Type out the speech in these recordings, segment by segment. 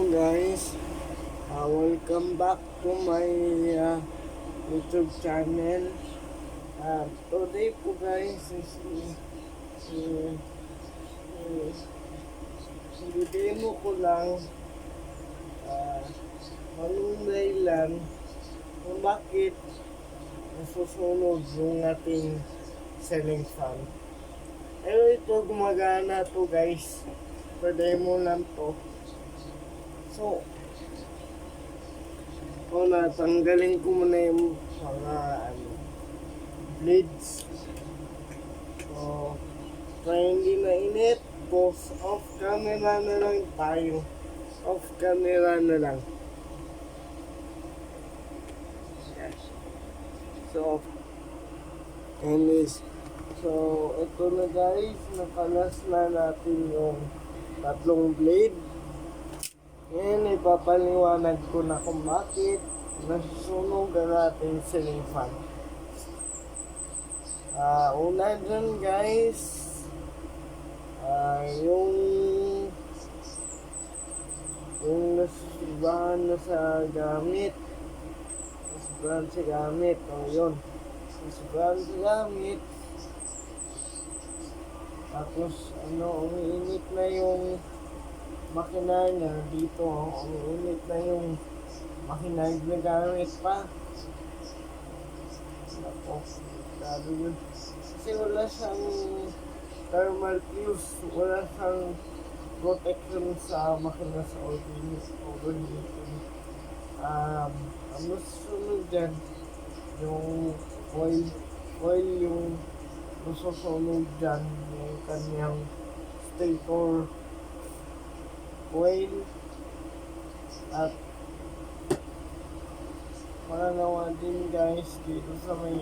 guys, welcome back to my YouTube channel. Today po guys is i-demo ko lang anong dahilan kung bakit nasusunog yung ating ceiling fan. Pero ito gumagana to guys, per demo lang to. So, tanggalin ko muna yung mga blades. So, kaya hindi mainit, post off camera na lang tayo. Off camera na lang. Yes. So, anyways, so ito na guys, nakalas na natin yung tatlong blade. Ngayon, ipapaliwanag ko na kung bakit nasusunog ang ating ceiling fan. Una dyan guys, yung nasusubahan na sa gamit. Nasusubahan sa gamit. Yun. Nasusubahan sa gamit. Tapos, umiinit na yung makina niya dito, umiinit na yung makina na gamit pa. Sabi yun. Kasi wala siyang thermal fuse, wala siyang protection sa makina sa overheating. Ang nasusunod dyan, yung oil yung nasusunog dyan, yung kanyang stator oil at malalawa din guys dito sa may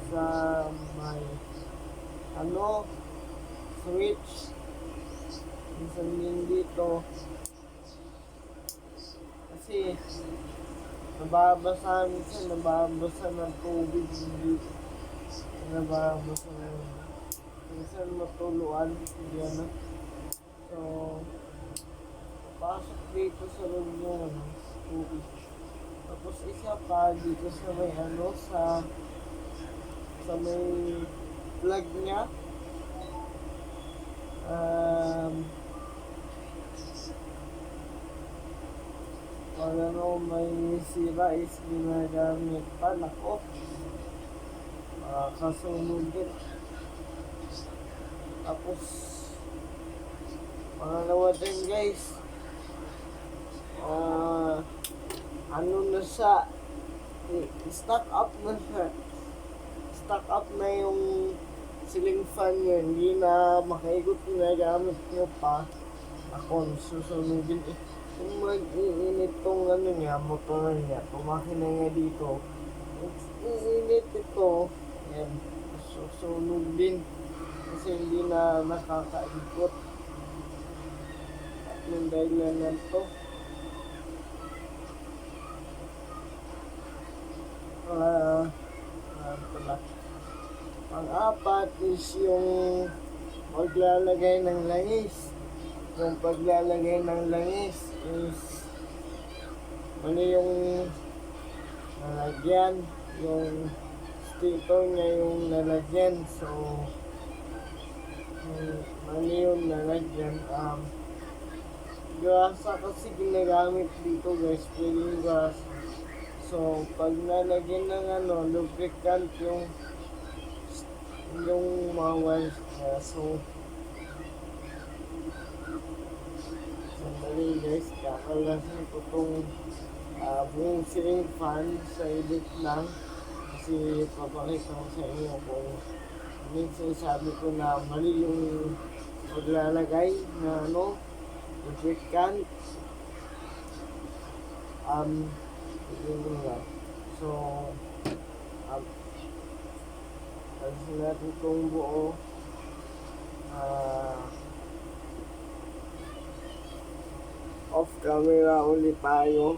sa may switch minsan din dito kasi nababasa ng tubig dito, nababasa ng minsan matuluan yan. So pasok dito sa loob yung tubig. Tapos isa pa dito sa may sa may plug nya, may sira is ginagamit pa. Nako, kasunog din. Tapos pangalawa din guys, stock up na yung ceiling fan nyo, hindi na makaikot na gamit nyo pa. Ako, susunugin kung mag-iinit tong niya, motor niya, pumakina niya dito, iinit ito, yan, susunog din kasi hindi na nakakaikot. At yung dahilan na ito, pang-apat is yung paglalagay ng langis. Yung paglalagay ng langis is mali yung nalagyan, yung stator niya yung nalagyan. So mali yung nalagyan. Grasa kasi ginagamit dito guys, pwedeng grasa. So pag nalagyan ng lubricant yung mga wires niya, so sandali guys, kakalasin ko itong buong ceiling fan sa edit lang kasi papakita ko sa inyo kung minsan sabi ko na mali yung paglalagay na lubricant. Yun nga. So alisin natin itong buo. Off camera ulit tayo.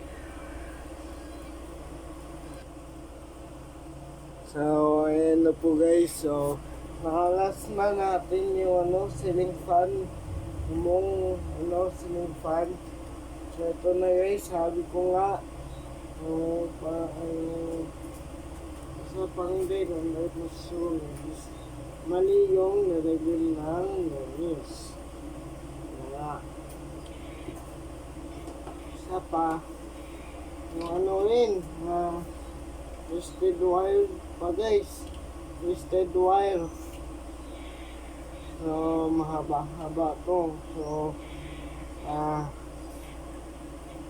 So ayan na po guys. So nakalas na natin yung ceiling fan. Ceiling fan. So ito na guys, sabi ko nga, sa pang-day ng nasusunog, mali yung nilagyan ng nonis. Kaya, isa pa, yung twisted wire pa guys. Twisted wire. So, mahaba-haba to. So,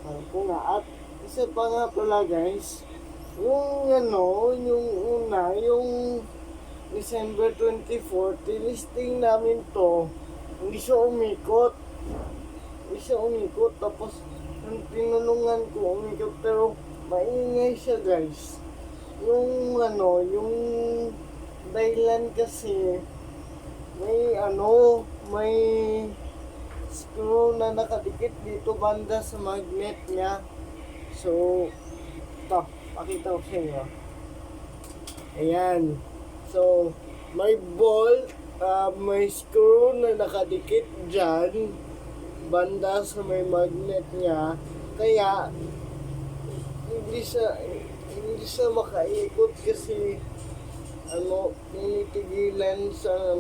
sabi ko nga. At isa pa nga pala guys, yung yung December 24, tinisting namin to. Hindi siya umikot. Tapos, nung tinulungan ko, umikot. Pero, maingay siya guys. Yung dahilan kasi, may screw na nakadikit dito banda sa magnet niya. So, ito, pakita ko sa inyo. Ayan. So, may bolt, may screw na nakadikit dyan, banda sa may magnet niya. Kaya, hindi siya makaikot kasi, tinitigilan sa,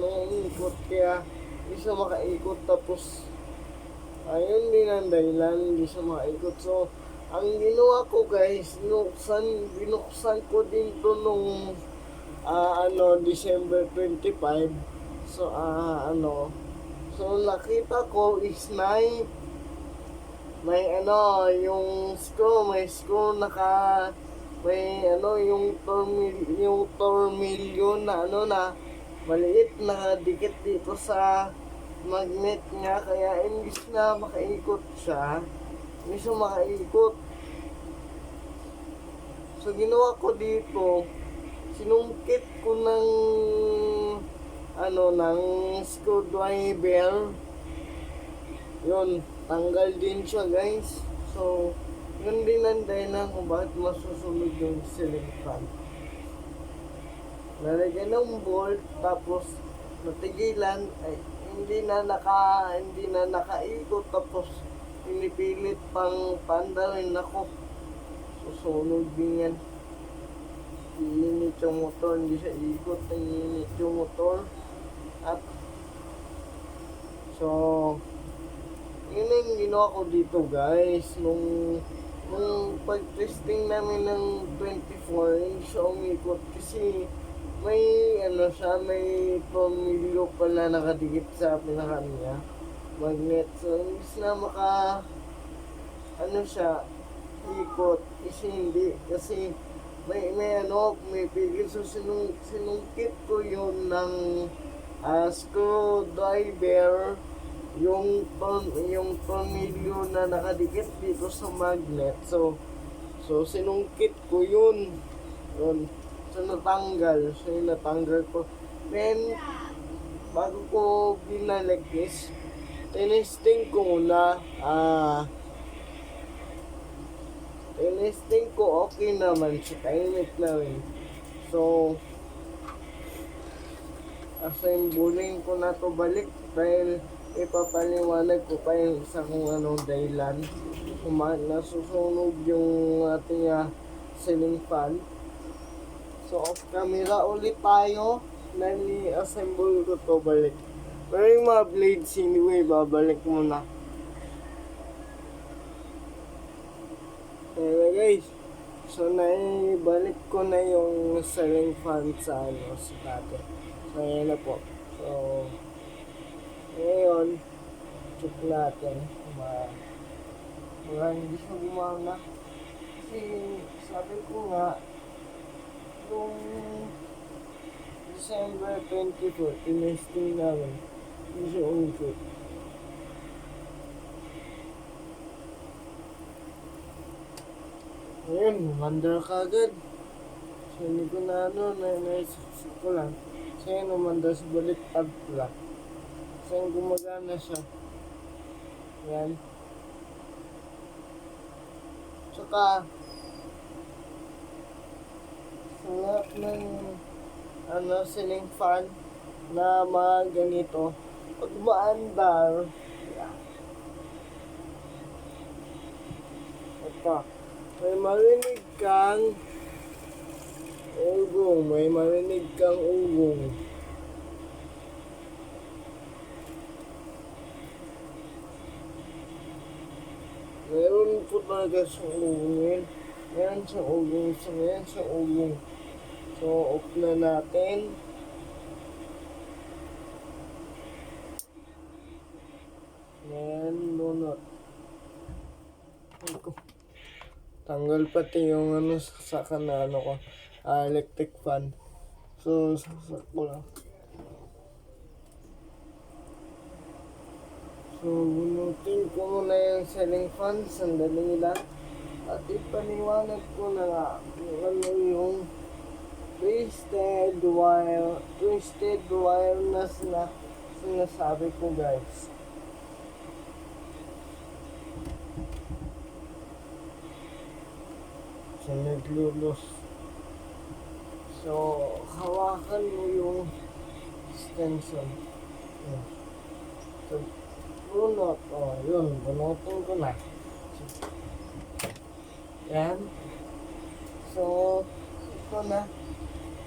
ikot. Kaya, hindi siya makaikot. Tapos, ayun din ang dahilan, hindi siya makaikot. So, ang ginawa ko guys, binuksan ko din to nung December 25. So so nakita ko is may yung screw, may yung tornilyo na maliit na dikit dito sa magnet niya. Kaya imbis na makaikot siya, hindi siya makaikot. So ginawa ko dito, sinungkit ko ng screwdriver. Yun, tanggal din siya guys. So yun din ang dahilan kung bakit masusunog yung ceiling fan. Nalagyan ng bolt, tapos natigilan, ay hindi na nakaikot. Tapos pinipilit pang pandalin ako. Susunog din yan. Iinit yung motor, hindi siya ikot, iinit yung motor. At so yun yung ginawa ko dito guys. Nung pag-testing namin ng 24, hindi siya umikot kasi may may tornilyo pala nakadikit sa pinaka niya, magnet. So imbis na siya ikot, kasi hindi, kasi may pigil. So sinungkit ko yun ng screwdriver, yung tornilyo na nakadikit dito sa magnet. So sinungkit ko yun. So natanggal ko. Then bago ko binalik is, tinesting ko muna. Tinesting ko, okay naman siya, tahimik na rin. So assemblingin ko na to balik dahil ipapaliwanag ko pa yung isa kung dahilan kung nasusunog yung ating ceiling fan. So off camera ulit tayo, nani-assemble ko to balik. Pero yung mga blades anyway, babalik muna. Kaya guys, so naibalik ko na yung ceiling fan sa dati. So ayan na po. So ngayon, check natin mga hindi siya gumana. Kasi sabi ko nga, yung December 24, tinesting namin, hindi siya umikot. Ayun, umandar ka agad. So hindi ko na naisip ko lang. So yun, umandar sa baliktad pala. So yung gumagana siya. Yan. Tsaka sa lahat ng ceiling fan, na mga ganito. Pag maandar, ito, may marinig kang ugong, may marinig kang ugong. Meron po talaga sa ugong yun. Meron sa ugong, so meron sa ugong. So, off na natin. Then, lunot. Tanggal pati yung ano sa kanano ko, electric fan. So, sasak ko lang. So, bunutin ko muna yung ceiling fan, sandali lang. At ipaniwanag ko na nga kung ano yung twisted wireless na sinasabi ko, guys. So, naglulos. So, hawakan mo yung extension. Yan. So, bunot. O, yun. Bunutin ko na. So, yan. So, ito na.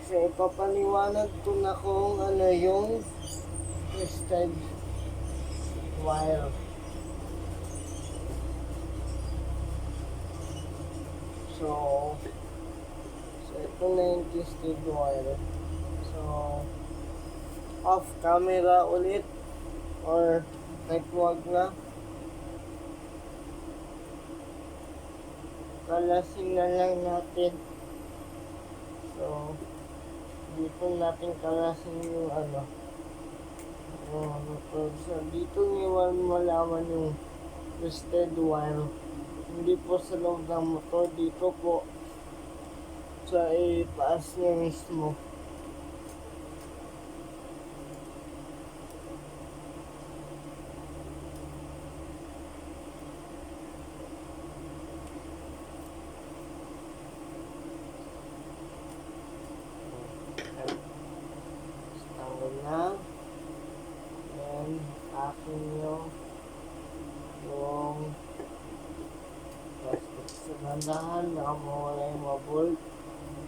Kasi ipapaliwanag ko na kung ano yung twisted wire. So, ito na yung twisted wire. So, off camera ulit or network na. Kalasin na lang natin. So, dito natin kalasin yung ano. So, dito nyo malaman yung twisted wire. Hindi po sa loob ng motor, dito po sa itaas niya mismo. Tanggal na. Then, akin yung plastic sa bandahan na mawala yung mga bolt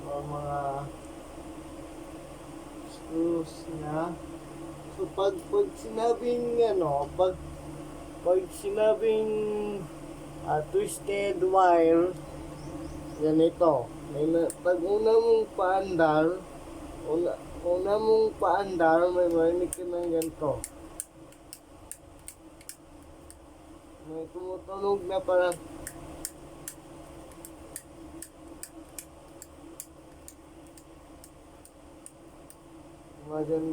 o mga screws na. So, pag sinabing ano, pag sinabing twisted wire, ganito. Pag una mong paandar, may marinig ka ng ganito. May tumutunog na parang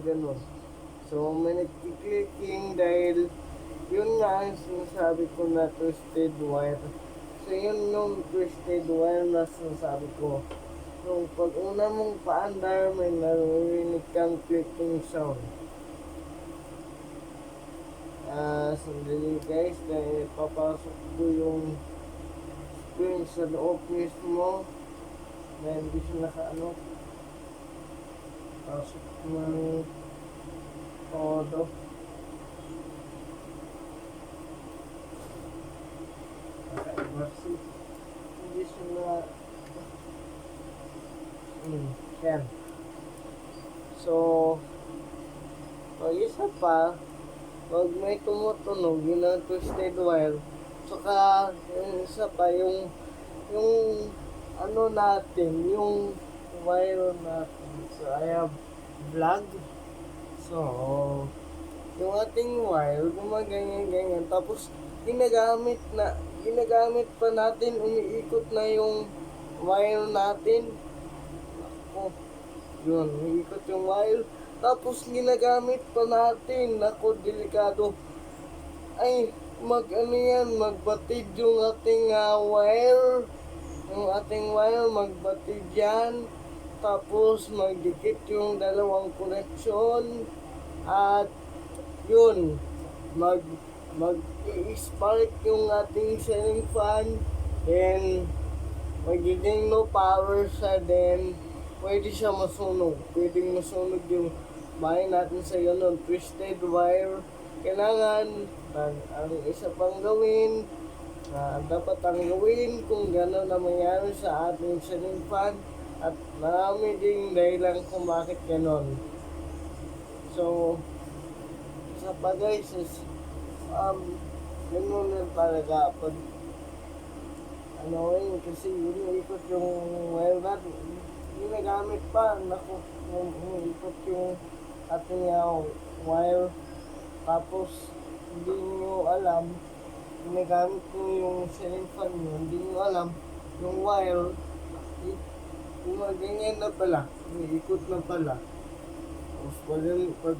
ganun. So, may nagkiklicking dahil yun nga ang sinasabi ko na twisted wire. So, yun yung twisted wire na sinasabi ko. So, pag una mong paandar, may narinig kang clicking sound. Sandali guys, dahil papasok ko yung screen sa loob mismo. Dahil hindi siya nakaano. Pasok ng todo. Naka-emergency. Hindi siya na yan. So, isa pa, pag may tumutunog, yun ang twisted wire. Saka, yung isa pa, yung ano natin, yung wire natin. So, I have vlog. So, yung ating wire, gumaganyan-ganyan. Tapos, ginagamit pa natin, umiikot na yung wire natin. Ako, yun, umiikot yung wire. Tapos, ginagamit pa natin. Ako, delikado. Ay, magbatid yung ating wire. Yung ating wire, magbatid yan. Tapos, magdikit yung dalawang connection. At, yun, mag-i-spark yung ating ceiling fan. Then, magiging no power siya. Then, pwede siya masunog. Pwedeng masunog yung bahay natin sa ganun, twisted wire. Kailangan ang isa pang gawin, dapat ang gawin kung gano'n na mangyari sa ating ceiling fan, at marami ding dahilan kung bakit gano'n. So, isa pa guys is, ganun na talaga pag kasi iniikot yung wire natin, ginagamit pa, naku, iniikot yung ating wire, tapos hindi nyo alam, ginagamit nyo yung ceiling fan nyo, hindi nyo alam, yung wire, gumaganyan na pala, iniikot na pala. Tapos pag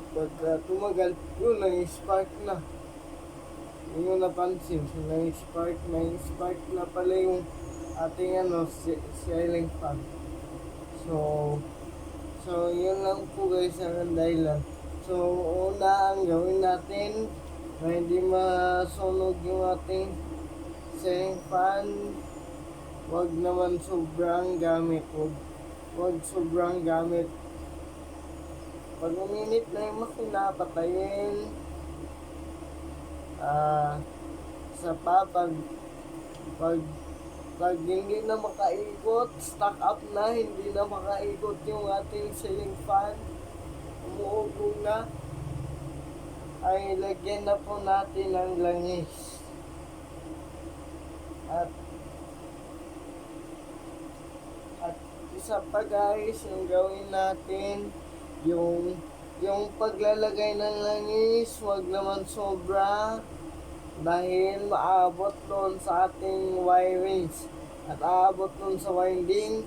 tumagal, yun, nang-spark na. Hindi nyo napansin, so nang-spark na pala yung ating ceiling fan. So, yun lang po guys ang dahilan. So, una ang gawin natin na hindi masunog yung ating ceiling fan, wag naman sobrang gamit. Wag sobrang gamit. Pag uminit na yung makina, patayin. Sa pag hindi na makaikot, stock up na, hindi na makaikot yung ating ceiling fan, umuugong na, ay lagyan na po natin ng langis. At isa pa guys, yung gawin natin, yung paglalagay ng langis, wag naman sobra, dahil maabot doon sa ating wirings at aabot doon sa winding,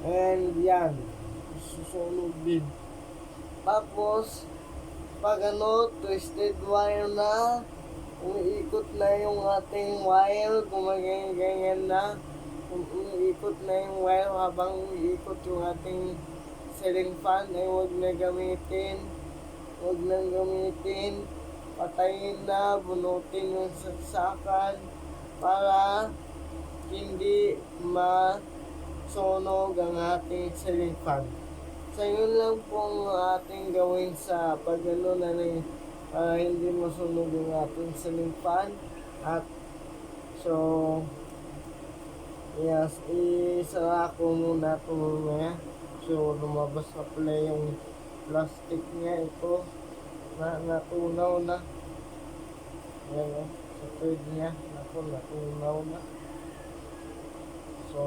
and yan, susunog din. Tapos pag twisted wire na, umiikot na yung ating wire, gumaganyan na, umiikot na yung wire habang umiikot yung ating ceiling fan, ay huwag nang gamitin, patayin na, bunutin yung saksakan para hindi masunog ang ating ceiling fan. So yun lang po ang ating gawin sa pag-ano na para hindi masunog yung ating ceiling fan. At so, yes, isara ko muna ito mamaya. So, lumabas na pala yung plastic niya. Ito, natunaw na. Ayan, sa third niya, natunaw na. So,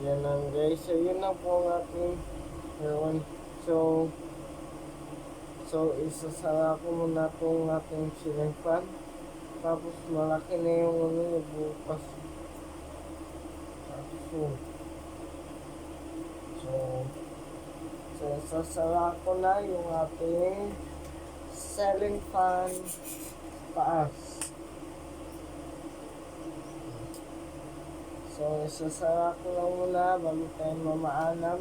yan lang guys. So, yun lang po ang ating heroin. So, isasara ko muna itong ating ceiling fan. Tapos, malaki na yung bukas. So, isasara ko na yung ating ceiling fan taas. So, isasara ko lang muna bago tayo mamaalam.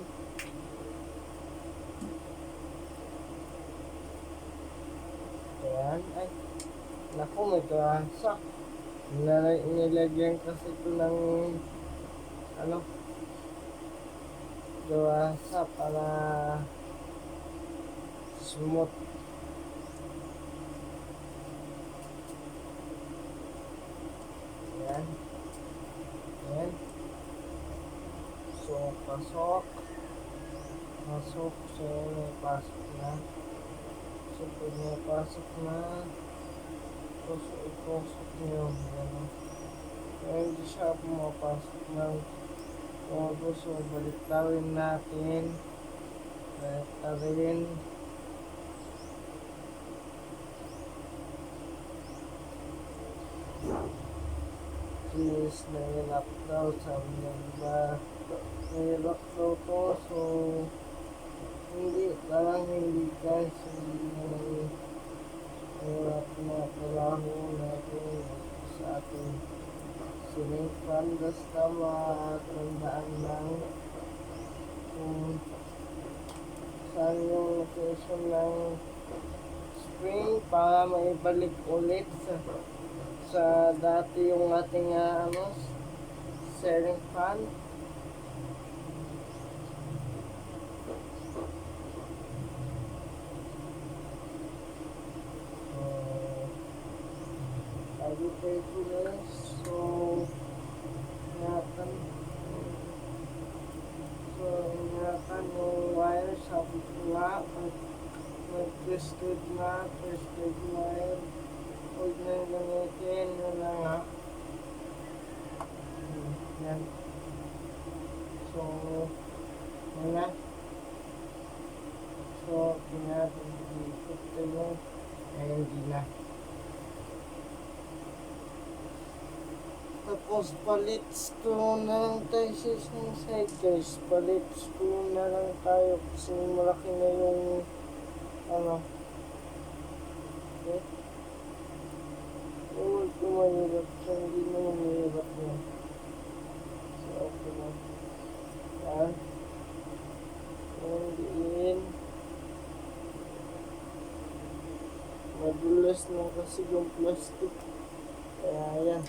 Ayan. Ay, naku, may grasa. Nilagyan kasi ito ng grasa para smooth. Ayan. Ayan. So, pasok. So, may pasok na. So, pag may pasok na, ipasok nyo. Kaya hindi siya pumapasok ng todo. So, baliktawin natin. Baliktawin. Please, nahilap daw. Sabi niya, diba? Nahilap daw to. So, hindi guys. Hindi nahilap na trabaho natin sa ating ceiling fan. Basta matandaan lang kung saan yung location ng spring para maibalik ulit sa dati yung ating ceiling fan. Okay ko guys. So, ingatan. So, ingatan yung wire. Sabi ko nga, mag-twisted wire. Huwag na gamitin. Yun na nga. Yan. So, yun na. So, pinatong dito yung hindi na. Tapos palit screw na lang tayo sa isang side guys. Palit screw na lang tayo kasi malaki na yung ano. Okay. Huwag ko mahirap. So, hindi naman mahirap yun. So, okay na. Yan. Diin. Madulas na kasi yung plastic. Kaya yan.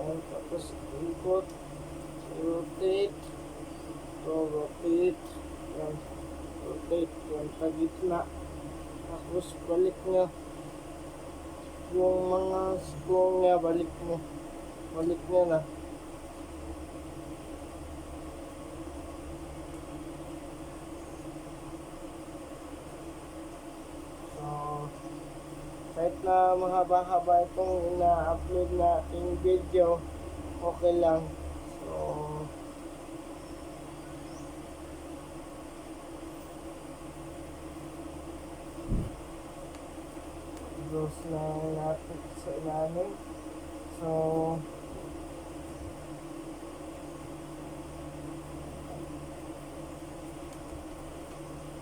Tapos ikot. Rotate. So, rotate. Yan. Rotate. Yan. Pagitna. Tapos balik nyo. Yung mga screw nga balik nyo. Balik nyo na. Kahit na mahaba-haba itong ina-upload na ating video, okay lang. So, close na natin sa ilalim. So,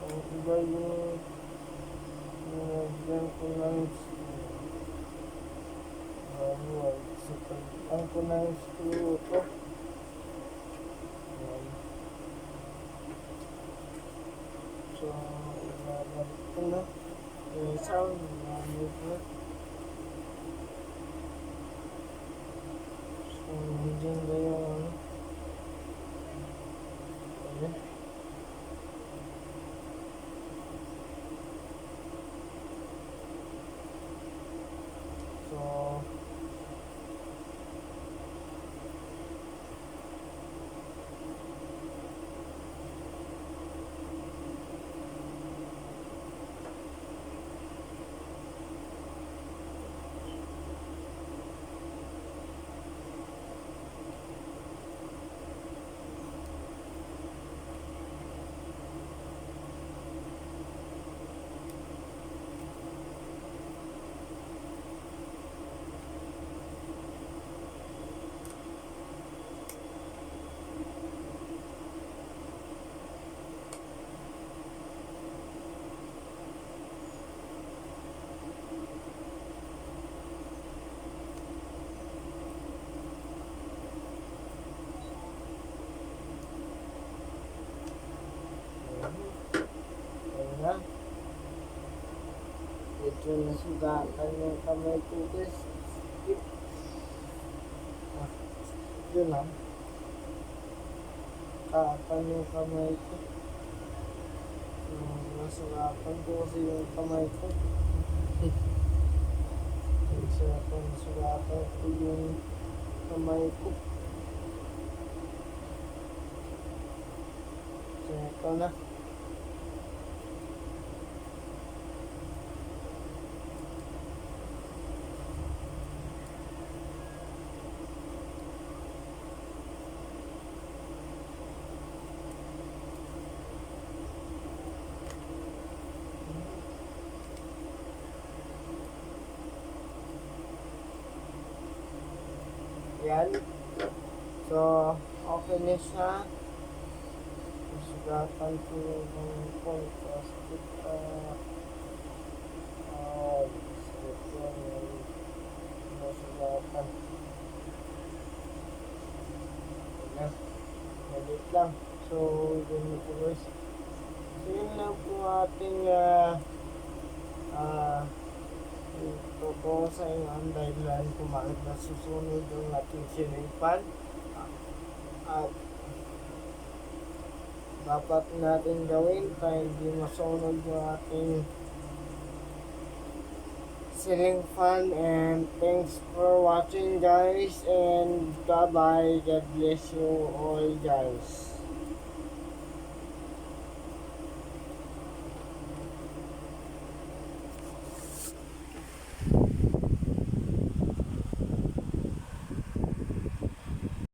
ang iba yung nilagyan ko ng ang ko ng screw ito. So, ibabalik ko na. Sound, ibabalik ko na. So, dyan na yung ano. Ayan. So, na. Ito nasugatan yung kamay ko guys. Yun lang. Kapan yung kamay ko. Nasugatan ko kasi yung kamay ko. Nasugatan ko yung kamay ko. So ito na. Yan. So, okay na siya. Sugatan ko yung plastic. Sugatan. Yan. Malit lang. So, yun na po guys. So, yun lang po ating totoo sa inyo ang dahilan kung bakit nasusunog yung ating ceiling fan. At dapat natin gawin para hindi masunog yung ating ceiling fan, and thanks for watching guys, and bye bye. God bless you all guys.